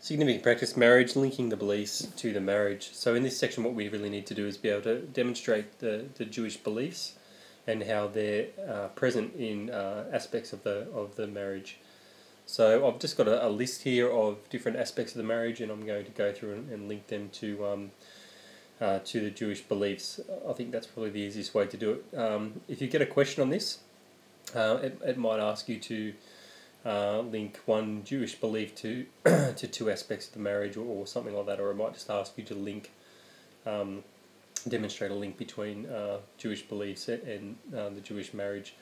Significant practice, marriage, linking the beliefs to the marriage. So in this section what we really need to do is be able to demonstrate the Jewish beliefs and how they're present in aspects of the marriage. So I've just got a list here of different aspects of the marriage, and I'm going to go through and link them to the Jewish beliefs. I think that's probably the easiest way to do it. If you get a question on this, it might ask you to link one Jewish belief to to two aspects of the marriage, or something like that, or it might just ask you to link, demonstrate a link between Jewish beliefs and the Jewish marriage,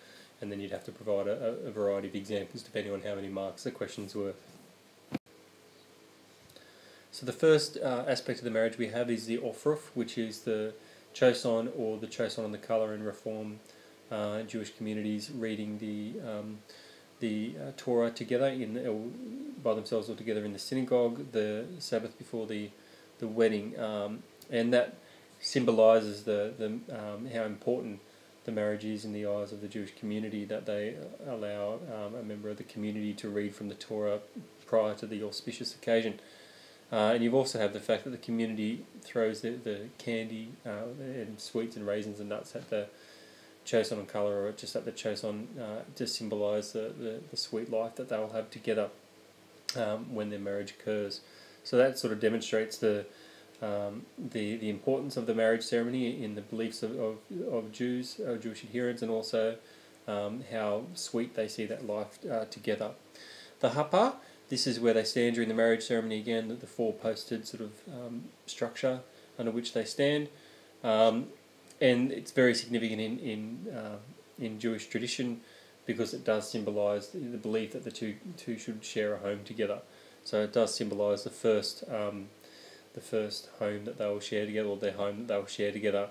and then you'd have to provide a variety of examples depending on how many marks the question's worth. So the first aspect of the marriage we have is the Ofruf, which is the Choson, or the Choson on the Colour and Reform Jewish communities reading the Torah together by themselves or together in the synagogue the Sabbath before the wedding, and that symbolises the how important the marriage is in the eyes of the Jewish community, that they allow a member of the community to read from the Torah prior to the auspicious occasion. And you also have the fact that the community throws the candy and sweets and raisins and nuts at the Choson on Colour, or just at the Choson, to symbolise the sweet life that they'll have together when their marriage occurs. So that sort of demonstrates the importance of the marriage ceremony in the beliefs of Jews, Jewish adherents, and also how sweet they see that life together. The Hapa, this is where they stand during the marriage ceremony again, the four-posted sort of structure under which they stand. And it's very significant in Jewish tradition because it does symbolise the belief that the two should share a home together. So it does symbolise the first home that they will share together, or their home that they will share together.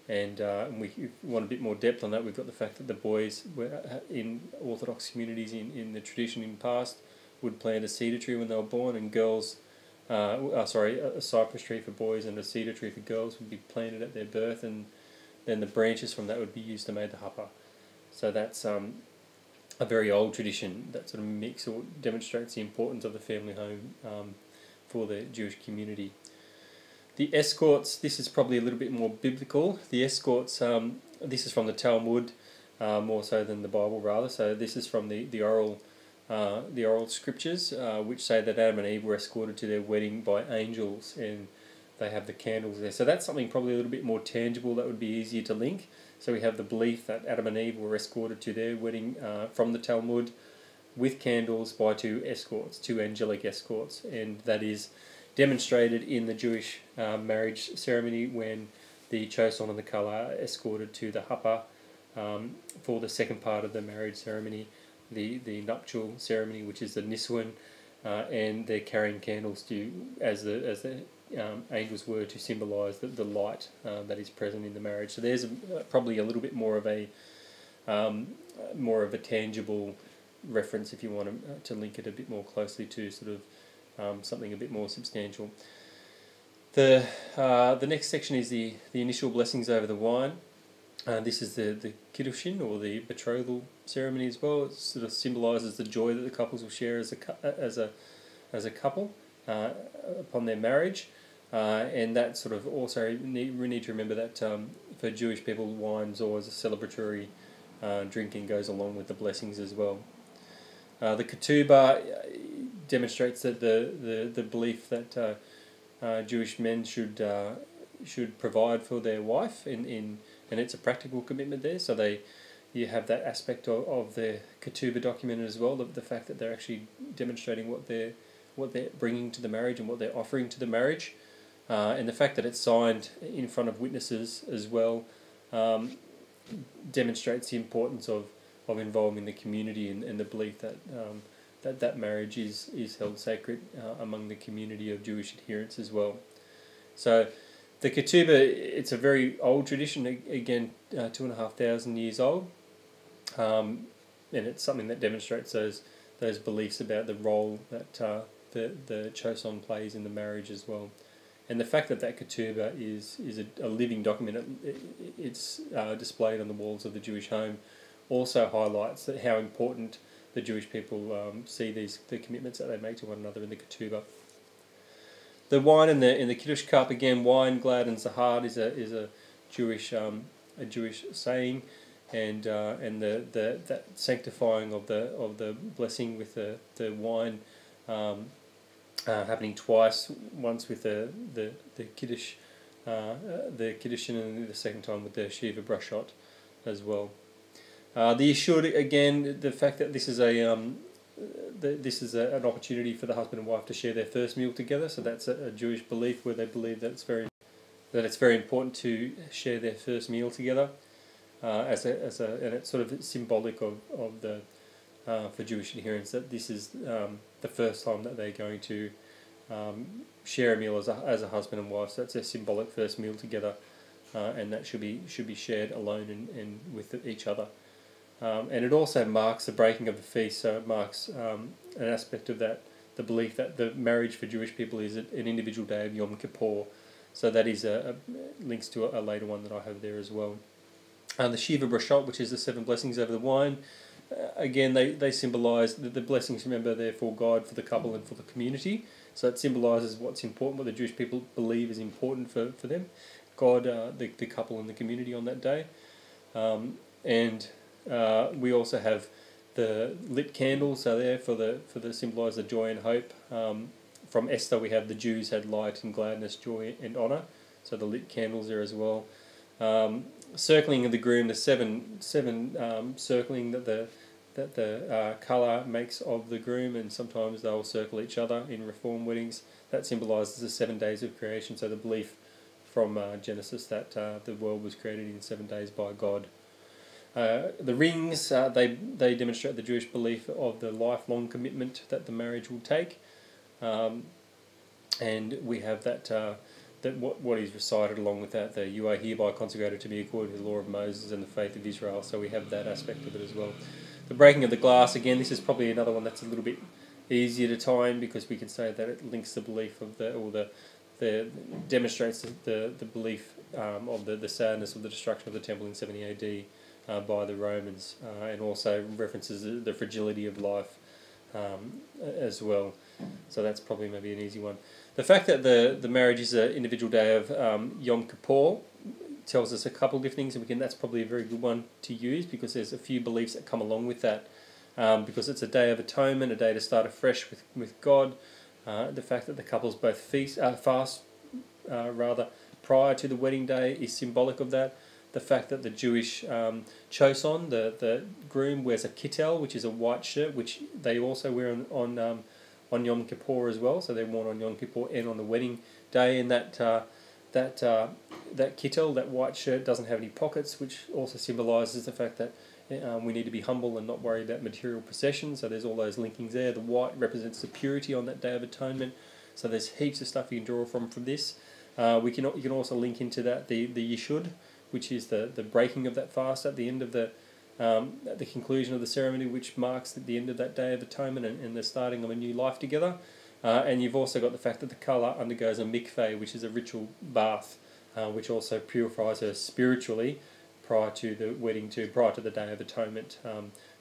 And we want a bit more depth on that. We've got the fact that the boys were in Orthodox communities in the tradition in the past would plant a cedar tree when they were born, and girls, a cypress tree for boys and a cedar tree for girls would be planted at their birth, and then the branches from that would be used to make the hapa. So that's a very old tradition that sort of mix or demonstrates the importance of the family home for the Jewish community. The escorts, this is probably a little bit more biblical. The escorts, this is from the Talmud, more so than the Bible rather. So this is from the oral scriptures, which say that Adam and Eve were escorted to their wedding by angels, and they have the candles there. So that's something probably a little bit more tangible that would be easier to link. So we have the belief that Adam and Eve were escorted to their wedding from the Talmud with candles by two escorts, two angelic escorts, and that is demonstrated in the Jewish marriage ceremony when the Choson and the Kala are escorted to the Hapa for the second part of the marriage ceremony, the nuptial ceremony, which is the Niswan, and they're carrying candles as the angels were, to symbolise the light that is present in the marriage. So there's probably a little bit more of a tangible reference if you want to link it a bit more closely to sort of something a bit more substantial. The next section is the initial blessings over the wine. This is the kiddushin, or the betrothal ceremony as well. It sort of symbolises the joy that the couples will share as a couple upon their marriage, and that sort of also we need to remember that for Jewish people, wine's always a celebratory drink and goes along with the blessings as well. The ketubah demonstrates that the belief that Jewish men should provide for their wife, and it's a practical commitment there. So you have that aspect of the ketubah documented as well, the fact that they're actually demonstrating what they're bringing to the marriage and what they're offering to the marriage, and the fact that it's signed in front of witnesses as well demonstrates the importance of involving the community and the belief that that marriage is held sacred among the community of Jewish adherents as well. So the ketubah, it's a very old tradition, again 2,500 years old, and it's something that demonstrates those beliefs about the role that the choson plays in the marriage as well. And the fact that ketubah is a living document, it's displayed on the walls of the Jewish home, also highlights that how important the Jewish people see the commitments that they make to one another in the ketubah. The wine in the Kiddush cup, again, wine gladdens the heart is a Jewish saying, and that sanctifying of the blessing with the wine happening twice, once with the Kiddush, the Kiddushin, and the second time with the Shiva Brashot as well. The Yeshud, again, the fact that this is an opportunity for the husband and wife to share their first meal together. So that's a Jewish belief where they believe that it's very important to share their first meal together, and it's sort of symbolic of the for Jewish adherents that this is the first time that they're going to share a meal as a husband and wife. So that's a symbolic first meal together, and that should be shared alone and with each other. And it also marks the breaking of the feast, so it marks an aspect of that, the belief that the marriage for Jewish people is an individual day of Yom Kippur. So that is links to a later one that I have there as well. The Shiva Brashot, which is the 7 blessings over the wine, again, they symbolise the blessings, remember, they're for God, for the couple, and for the community. So it symbolises what's important, what the Jewish people believe is important for them, God, the couple, and the community on that day. We also have the lit candles are there for the symbolise the joy and hope. From Esther, we have the Jews had light and gladness, joy and honour. So the lit candles there as well. Circling of the groom, the seven circling that the colour makes of the groom, and sometimes they'll circle each other in Reform weddings. That symbolises the 7 days of creation. So the belief from Genesis that the world was created in 7 days by God. The rings, they demonstrate the Jewish belief of the lifelong commitment that the marriage will take, and we have that what is recited along with that, you are hereby consecrated to me according to the law of Moses and the faith of Israel. So we have that aspect of it as well. The breaking of the glass, again, this is probably another one that's a little bit easier to time, because we can say that it links the belief of demonstrates the belief of the sadness of the destruction of the temple in 70 AD. By the Romans, and also references the fragility of life as well. So that's probably maybe an easy one. The fact that the marriage is an individual day of Yom Kippur tells us a couple of different things, and that's probably a very good one to use, because there's a few beliefs that come along with that. Because it's a day of atonement, a day to start afresh with God. The fact that the couples both fast prior to the wedding day is symbolic of that. The fact that the Jewish choson, the groom, wears a kittel, which is a white shirt, which they also wear on Yom Kippur as well. So they're worn on Yom Kippur and on the wedding day. And that kittel, that white shirt, doesn't have any pockets, which also symbolises the fact that we need to be humble and not worry about material possessions. So there's all those linkings there. The white represents the purity on that Day of Atonement. So there's heaps of stuff you can draw from this. You can also link into that the Yeshud, which is the breaking of that fast at the end of at the conclusion of the ceremony, which marks the end of that Day of Atonement and the starting of a new life together. And you've also got the fact that the Kala undergoes a mikveh, which is a ritual bath, which also purifies her spiritually prior to the wedding, prior to the Day of Atonement,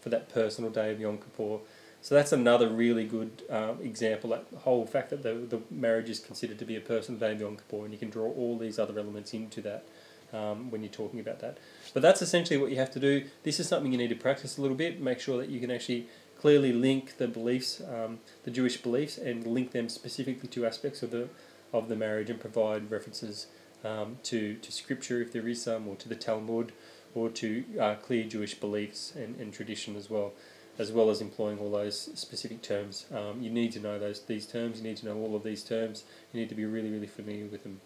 for that personal day of Yom Kippur. So that's another really good example, that whole fact that the marriage is considered to be a personal day of Yom Kippur, and you can draw all these other elements into that. When you're talking about that. But that's essentially what you have to do. This is something you need to practice a little bit, make sure that you can actually clearly link the beliefs, the Jewish beliefs, and link them specifically to aspects of the marriage, and provide references to Scripture, if there is some, or to the Talmud, or to clear Jewish beliefs and tradition as well as employing all those specific terms. You need to know these terms, you need to know all of these terms, you need to be really, really familiar with them.